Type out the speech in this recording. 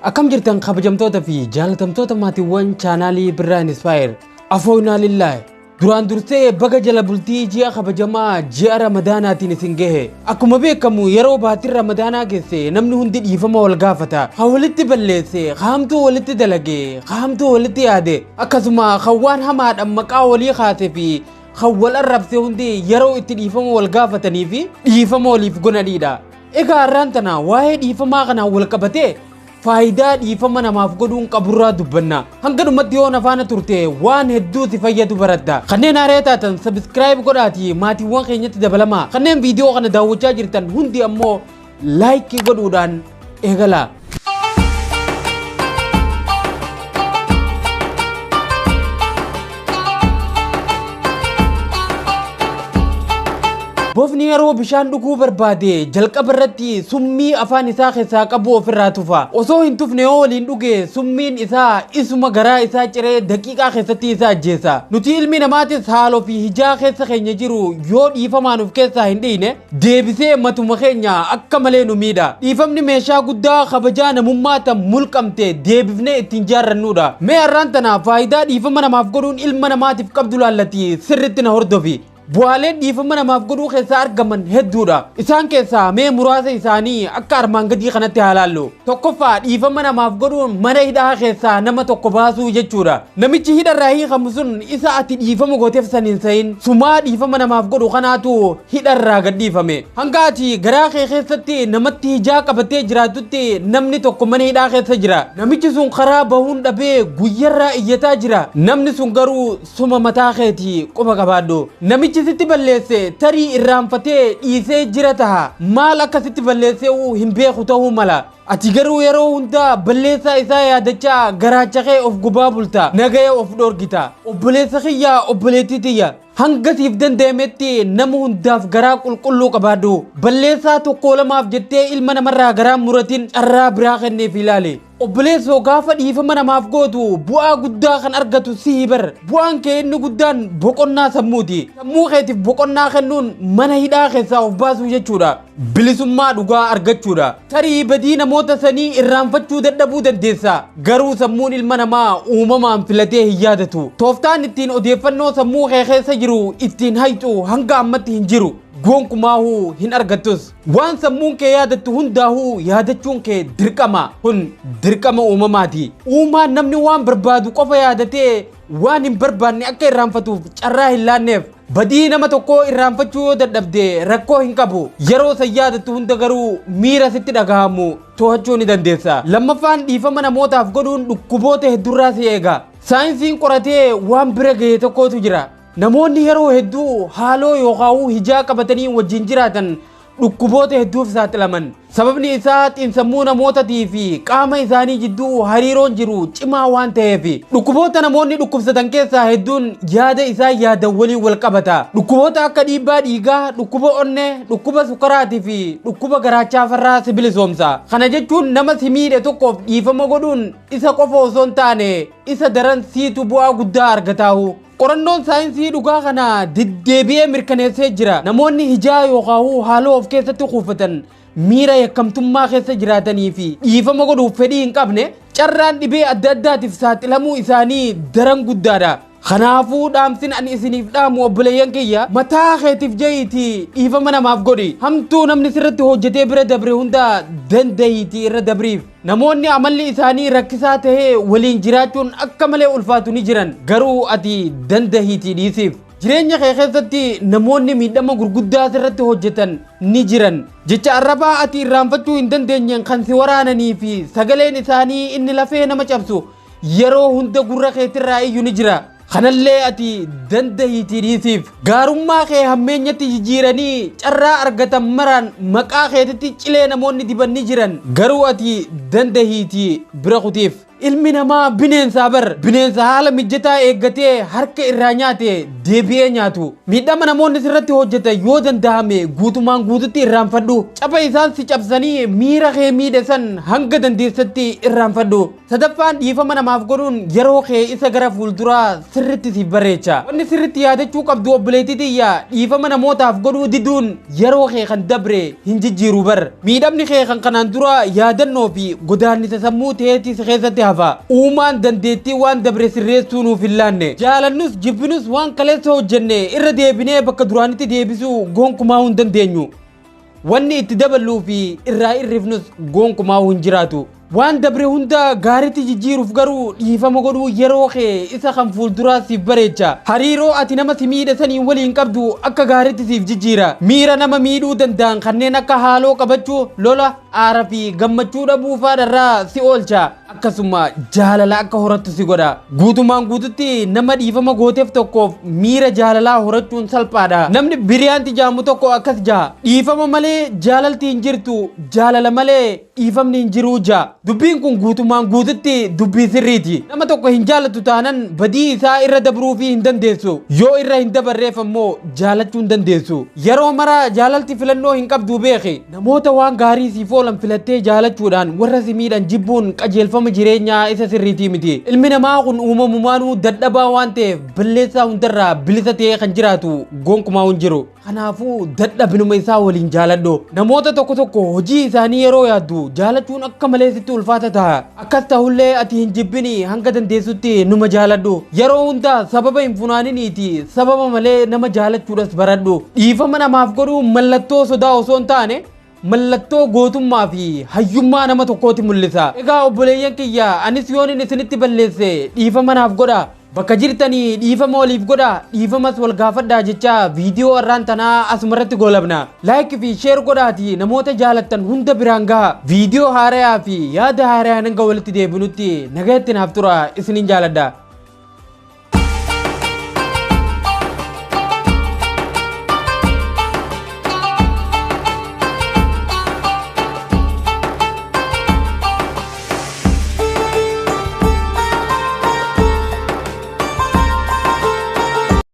Akkam jirtan kabajamtoota fi jaalatamtoota maatiiwwan chaanaalii Birraa Inspire. Afoonaa lillahi. Duraan dursee baga jala bultii ji'a kabajamaa ji'a Ramadaanaatiin isin gahe. Akkuma beekamu yeroo baatiin Ramadaanaa geesse namni hundi dhiifama wal gaafata. Ha walitti balleesse, qaamtuu walitti dalage, qaamtuu walitti yaade. Akkasuma hawwaan hamaadhaan maqaa walii kaasee fi hawwal arrabsee hundi yeroo itti dhiifama wal gaafatanii fi dhiifama waliif gonadhiidha. Egaa har'aan tana waa'ee dhiifamaa kanaan wal qabatee faayidaa dhiifama namaaf godhuun qaburraa dubbanna. Hanga dhumatti yoo nafaana turte waan hedduu si fayyadu baradda. Kanneen haaraa taatan subscribe godhaatii maatiiwwan keenyatti dabalama. Kanneen viidiyoo kana daawwachaa jirtan hundi ammoo like godhuudhaan eegala. Bofni yeroo bishaan dhuguu barbaade jalqaba irratti summii afaan isaa keessaa qabu ofirraa tufa. Osoo hin tufne yoo waliin dhuge summiin isaa isuma garaa isaa ciree daqiiqaa keessatti isa ajjeesa. Nuti ilmi namaatis haaloo fi hijaa keessa keenya jiru yoo dhiifamaan of keessaa hin dhiine deebisee matuma keenya akka malee nu miidha. Dhiifamni meeshaa guddaa kabajaa namummaa tan mulqamte deebifnee ittiin jaarrannudha. Mee har'aan tana faayidaa dhiifama namaaf godhuun ilma namaatiif qabdu laallati sirriitti na hordofi. Bu'aaleen dhiifama namaaf godhuu keessaa argaman hedduudha. Isaan keessaa mee muraasa isaanii akka armaan gadii kanatti haa ilaallu. Tokkoffaa dhiifama namaaf godhuun mana hidhaa keessaa nama tokko baasuu jechuudha. Namichi hidharraa hiikamu sun isa ati dhiifama gooteef san hin se'in sumaa dhiifama namaaf godhu kanaatu hidharraa gad dhiifame. Hanga ati garaa kee keessatti namatti hijaa qabatee jiraatutti namni tokko mana hidhaa keessa jira. Namichi sun karaa bahuun dhabee guyyarraa iyyataa jira. Namni sun garuu suma mataa keetii quba qabaadhu. Namichi sitti balleesse tarii irraanfatee dhiisee jira taha. Maal akkasitti balleessee hin beeku ta'uu mala. Ati garuu yeroo hunda balleessaa isaa yaadachaa garaacha kee of gubaa bulta. Nagaya of dhorgita. Obboleessa kiyyaa obboleettii tiyya. Hanga siif danda'ametti nama hundaaf garaa qulqulluu qabaadhu. Balleessaa tokko lamaaf jettee ilma namarraa garaa muratiin carraa biraa kenneef ilaali. Obboleessoo gaafa dhiifama namaaf gootu bu'aa guddaa kan argatu si bar. Bu'aan kee inni guddaan boqonnaa sammuuti. Sammuu keetiif boqonnaa kennuun mana hidhaa keessaa of baasuu jechuudha. Bilisummaa dhugaa argachuudha. Tarii badii namoota sanii irraanfachuu dadhabuu dandeessa. Garuu sammuun ilma namaa uumamaan filatee hin yaadatu. Tooftaan ittiin odeeffannoo sammuu kee keessa jiru ittiin hayxu hanga ammatti hin jiru. Gonkumaahu hin argattus. Waan sammuun kee yaadattu hundaahu yaadachuun kee dirqama. Kun dirqama uumamaati. Uumaan namni waan barbaadu qofa yaadatee waan hin barbaanne akka irraanfatuuf carraa hin laanneef. Badii nama tokko irraanfachuu yoo dadhabde rakkoo hin qabu. Yeroo san yaadattu hunda garuu miira sitti dhagahamu to'achuu ni dandeessa. Lammaffaan dhiifama namootaaf godhuun dhukkuboota hedduurraa si eega. Saayinsiin qoratee waan bira gahe tokkotu jira. Namoonni yeroo hedduu haaloo yookaan hijaa qabatanii wajjin jiraatan dhukkuboota hedduuf saaxilaman. Sababni isaa xiinsammuu namootatii fi qaama isaanii jidduu hariiroon jiru cimaa waan ta'eef. Dhukkuboota namoonni dhukkubsatan keessaa hedduun yaada isaa yaada waliin wal qabata. Dhukkuboota akka dhiibbaa dhiigaa, dhukkuba onnee, dhukkuba sukaraatii fi dhukkuba garaachaafirraa si bilisoomsa. Kana jechuun nama si miidhe tokkoof dhiifama godhuun isa qofa osoo hin taane isa daran siitu bu'aa guddaa argataahu. Qorannoon saayinsii dhugaa kana deddeebi'ee mirkaneessee jira. Namoonni hijaa yookaan haaloo of keessatti kuufatan miira yakkamtummaa keessa jiraatanii fi dhiifama godhuuf fedhii hin qabne carraan dhibee adda addaatiif saaxilamuu isaanii daran guddaadha. Kanaafuu dhaamsin ani isiniif dhaamu obboleeyyan kiyya mataa keetiif jahiitii dhiifama namaaf godhi. Hamtuu namni sirratti hojjetee bira dabre hunda dandahiitii irra dabriif. Namoonni amalli isaanii rakkisaa tahee waliin jiraachuun akka malee ulfaatu ni jiran. Garuu ati dandahiitii dhiisiif. Jireenya kee keessatti namoonni miidhama gurguddaa sirratti hojjetan ni jiran. Jecha arrabaa ati irraanfachuu hin dandeenyeen kan si waraananii fi sagaleen isaanii inni lafee nama cabsu yeroo hunda gurra keetirraa iyyuu ni jira. Kanallee ati dandahiitii dhiisiif. Gaarummaa kee hammeenyatti jijjiiranii carraa argatan maraan maqaa keetitti cilee namoonni dibanni jiran. Garuu ati dandahiitii bira kutiif. ilmi namaa bineensa bar bineensa haala mijataa eeggatee harka irraa nyaate deebi'ee nyaatu miidhama namoonni sirratti hojjetan yoo danda'ame guutumaan guututti irraanfadhu caba isaan si cabsanii miira kee miidhe san hanga dandeessatti irraanfadhu sadaffaan dhiifama namaaf godhuun yeroo kee isa gara fuulduraa sirritti si bareecha wanni sirritti yaadachuu qabdu obboleettii tiyya dhiifama namootaaf godhuu diduun yeroo kee kan dabre hin jijjiiru bar miidhamni kee kan kanaan dura yaadannoo fi godaannisa sammuu ta'eetii si keessatti hafa uumaan dandeettii waan dabre sirreessuu nuuf hin laanne jaalannus jibbinus waan kaleessa hojjenne irra deebinee bakka duraanitti deebisuu gonkumaa hin dandeenyu wanni itti daballuu fi irraa irrifnus gonkumaa hin jiraatu waan dabre hunda gaariitti jijjiiruuf garuu dhiifama godhuu yeroo kee isa kan fuulduraa siif bareecha hariiroo ati nama si miidhe saniin waliin qabdu akka gaariitti siif jijjiira miira nama miidhuu danda'an kanneen akka haaloo qabachuu lola aara fi gammachuu dhabuu faadharraa si oolcha akkasuma jaalala akka horattu si godha guutumaan guututti nama dhiifama gooteef tokkoof miira jaalalaa horachuun salphaadha namni biriyaanti jaamu tokko akkas jaa dhiifama malee jaalalti hin jirtu jaalala malee dhiifamni hin jiruu jaa dubbiin kun guutumaan guututti dubbii sirriiti nama tokko hin jaalatu taanan badii isaa irra dabruu fi hin dandeessu yoo irra hin dabarreef ammoo jaalachuu hin dandeessu yeroo mara jaalalti filannoo hin qabdu beeki namoota waan gaarii siif oolan filattee jaalachuudhaan warra si miidhan jibbuun qajeelfama jireenyaa isa sirriitii miti ilmi namaa kun uumamumaanuu dadhabaa waan ta'eef balleessaa hundarraa bilisa ta'ee kan jiraatu gonkumaa hin jiru kanaafuu dadhabinuma isaa waliin jaaladhu namoota tokko tokko hojii isaanii yeroo yaaddu jaalachuun akka malee sitti ulfaata ta'a akkas ta'ullee ati hin jibbini hanga dandeessutti numa jaaladhu yeroo hunda sababa hin funaaniniiti sababa malee nama jaalachuudhas baradhu dhiifama namaaf godhuu mallattoo sodaa osoo hin taane mallattoo gootummaa fi hayyummaa nama tokkooti mul'isa egaa obboleeyyan kiyya anis yoon isinitti balleesse dhiifama naaf godha bakka jirtanii dhiifama waliif godha dhiifamas wal gaafadhaa jecha viidiyoo irraan tanaa asumarratti goolabna laayik fi sheer godhaati namoota jaalattan hunda biraan gaha viidiyoo haarayaa fi yaada haarayaa hanga walitti deebinutti nagaatti naaf tura isinin jaaladha